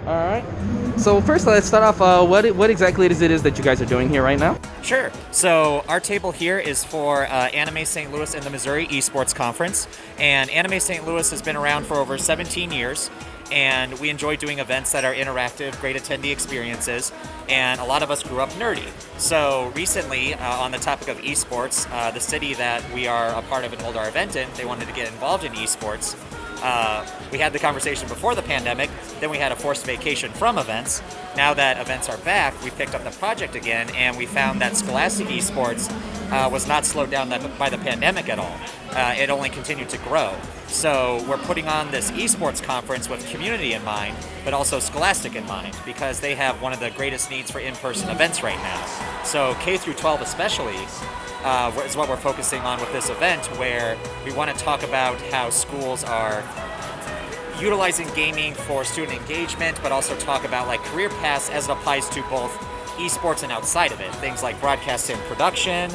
All right. So first, let's start off. What exactly is it that you guys are doing here right now? Sure. So our table here is for Anime St. Louis and the Missouri Esports Conference. And Anime St. Louis has been around for over 17 years. And we enjoy doing events that are interactive, great attendee experiences. And a lot of us grew up nerdy. So recently, on the topic of esports, the city that we are a part of and hold our event in, they wanted to get involved in esports. We had the conversation before the pandemic, then we had a forced vacation from events. Now that events are back, we picked up the project again, and we found that Scholastic Esports was not slowed down by the pandemic at all. It only continued to grow. So we're putting on this esports conference with community in mind, but also Scholastic in mind, because they have one of the greatest needs for in-person events right now. So K through 12 especially, is what we're focusing on with this event, where we want to talk about how schools are utilizing gaming for student engagement, but also talk about like career paths as it applies to both esports and outside of it. Things like broadcast and production,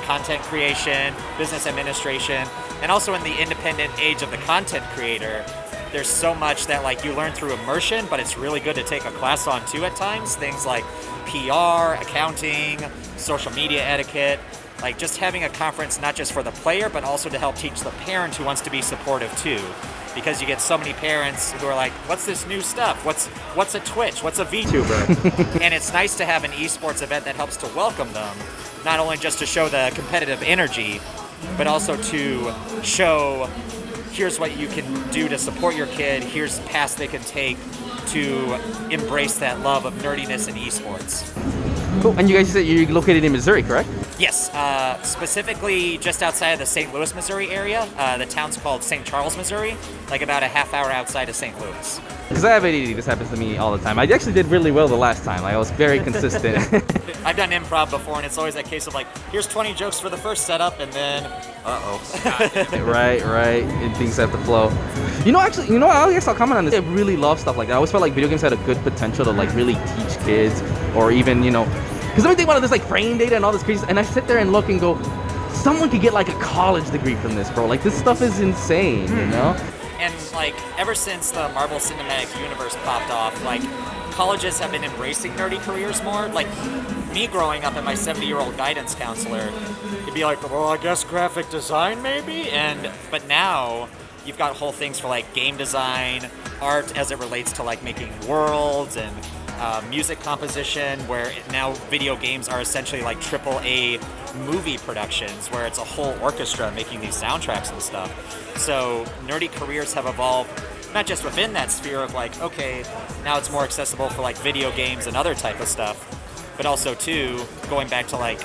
content creation, business administration, and also in the independent age of the content creator, there's so much that like you learn through immersion, but it's really good to take a class on too at times. Things like PR, accounting, social media etiquette, like just having a conference not just for the player, but also to help teach the parent who wants to be supportive too. Because you get so many parents who are like, what's this new stuff? What's a Twitch? What's a VTuber? And it's nice to have an esports event that helps to welcome them, not only just to show the competitive energy, but also to show here's what you can do to support your kid, here's paths they can take to embrace that love of nerdiness in esports. Cool. And you guys said you're located in Missouri, correct? Yes, specifically just outside of the St. Louis, Missouri area. The town's called St. Charles, Missouri, like about a half hour outside of St. Louis. Because I have ADD, this happens to me all the time. I actually did really well the last time. I was very consistent. I've done improv before, and it's always that case of like, here's 20 jokes for the first setup, and then, Right, and things have to flow. I guess I'll comment on this. I really love stuff like that. I always felt like video games had a good potential to like really teach kids, or even, because everything about this like frame data and all this crazy, and I sit there and look and go, someone could get like a college degree from this, bro. Like this stuff is insane, And like ever since the Marvel Cinematic Universe popped off, like colleges have been embracing nerdy careers more. Like me growing up and my 70-year-old guidance counselor, it'd be like, well, I guess graphic design maybe? But now you've got whole things for like game design, art as it relates to like making worlds and music composition, where now video games are essentially like AAA movie productions where it's a whole orchestra making these soundtracks and stuff. So nerdy careers have evolved not just within that sphere of like, okay, now it's more accessible for like video games and other type of stuff, but also too, going back to like,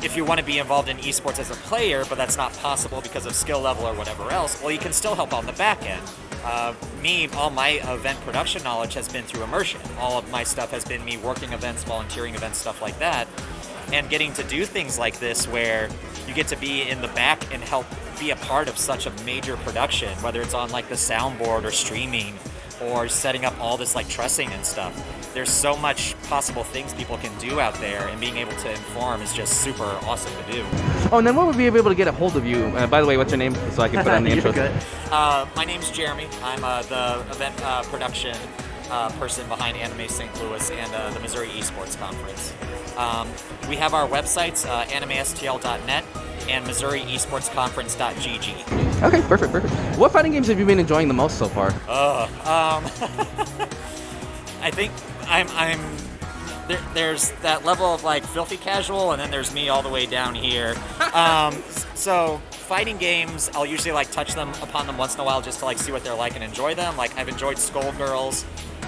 if you want to be involved in esports as a player, but that's not possible because of skill level or whatever else, well, you can still help on the back end. All my event production knowledge has been through immersion. All of my stuff has been me working events, volunteering events, stuff like that, and getting to do things like this where you get to be in the back and help be a part of such a major production, whether it's on like the soundboard or streaming or setting up all this like trussing and stuff. There's so much possible things people can do out there, and being able to inform is just super awesome to do. Oh, and then when would we be able to get a hold of you? By the way, what's your name? So I can put on the intro. Good. My name's Jeremy. I'm the event production person behind Anime St. Louis and the Missouri Esports Conference. We have our websites, animestl.net and MissouriEsportsConference.gg. Okay, perfect. What fighting games have you been enjoying the most so far? I think there's that level of like filthy casual, and then there's me all the way down here. So fighting games, I'll usually like touch them upon them once in a while just to like see what they're like and enjoy them. Like I've enjoyed Skullgirls.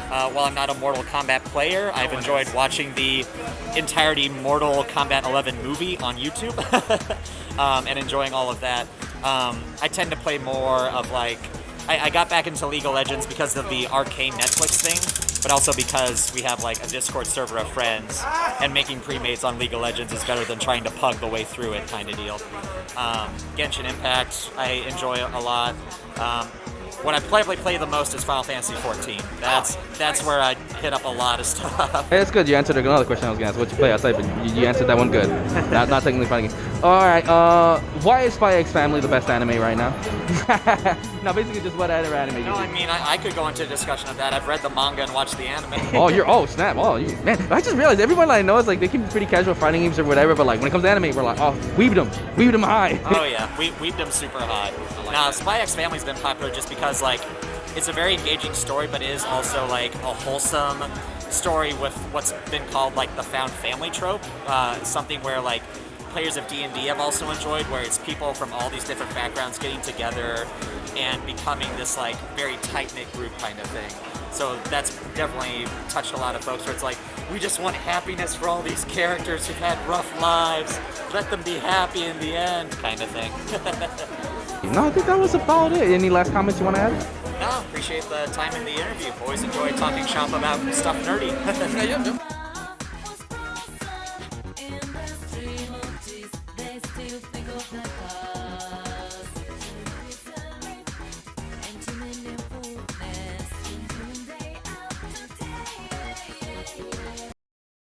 While I'm not a Mortal Kombat player, I've enjoyed watching the entirety Mortal Kombat 11 movie on YouTube and enjoying all of that. I tend to play more of like, I got back into League of Legends because of the Arcane Netflix thing, but also because we have like a Discord server of friends, and making pre-mates on League of Legends is better than trying to pug the way through it kind of deal. Genshin Impact, I enjoy a lot. What I play the most is Final Fantasy 14. That's where I hit up a lot of stuff. Hey, that's good. You answered another question I was going to ask. What you play outside, but you answered that one good. Not technically fighting games. All right. Why is Spy X Family the best anime right now? No, basically just whatever anime you No, do. I mean, I could go into a discussion of that. I've read the manga and watched the anime. Oh, snap. Man, I just realized everyone I know is like, they can be pretty casual fighting games or whatever, but like when it comes to anime, we're like, oh, weebdom high. Oh yeah, we've them super high. Now, Spy X Family's been popular just because like it's a very engaging story, but it is also like a wholesome story with what's been called like the found family trope. Something where like players of D&D have also enjoyed, where it's people from all these different backgrounds getting together and becoming this like very tight-knit group kind of thing. So that's definitely touched a lot of folks where it's like, we just want happiness for all these characters who've had rough lives. Let them be happy in the end, kind of thing. No, I think that was about it. Any last comments you want to add? No, appreciate the time in the interview. Always enjoy talking shop about stuff nerdy. Yep.